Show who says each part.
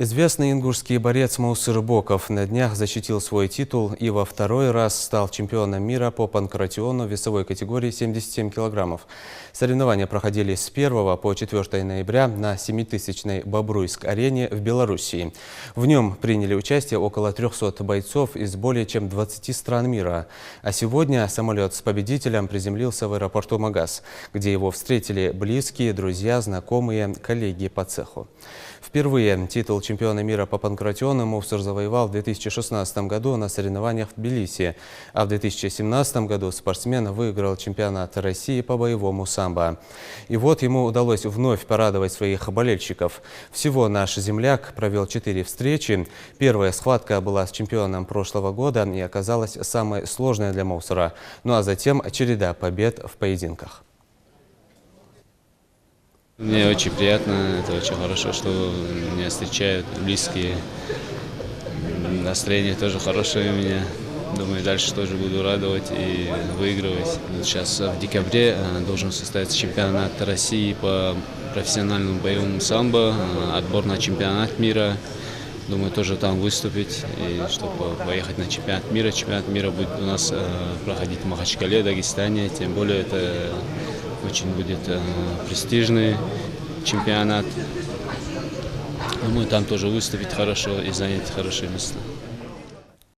Speaker 1: Известный ингушский борец Мусыр Боков на днях защитил свой титул и во второй раз стал чемпионом мира по панкратиону весовой категории 77 килограммов. Соревнования проходили с 1 по 4 ноября на 7000-й Бобруйск-арене в Белоруссии. В нем приняли участие около 300 бойцов из более чем 20 стран мира. А сегодня самолет с победителем приземлился в аэропорту Магас, где его встретили близкие, друзья, знакомые, коллеги по цеху. Впервые титул чемпиона мира по панкратиону Мусыр завоевал в 2016 году на соревнованиях в Тбилиси, а в 2017 году спортсмен выиграл чемпионат России по боевому самбо. И вот ему удалось вновь порадовать своих болельщиков. Всего наш земляк провел 4 встречи. Первая схватка была с чемпионом прошлого года и оказалась самой сложной для Мусыра. Ну а затем череда побед в поединках.
Speaker 2: Мне очень приятно, это очень хорошо, что меня встречают близкие. Настроение тоже хорошее у меня. Думаю, дальше тоже буду радовать и выигрывать. Сейчас в декабре должен состояться чемпионат России по профессиональному боевому самбо, отбор на чемпионат мира. Думаю, тоже там выступить, и чтобы поехать на чемпионат мира. Чемпионат мира будет у нас проходить в Махачкале, Дагестане. Тем более это очень будет престижный чемпионат. Думаю, там тоже выступить хорошо и занять хорошее место.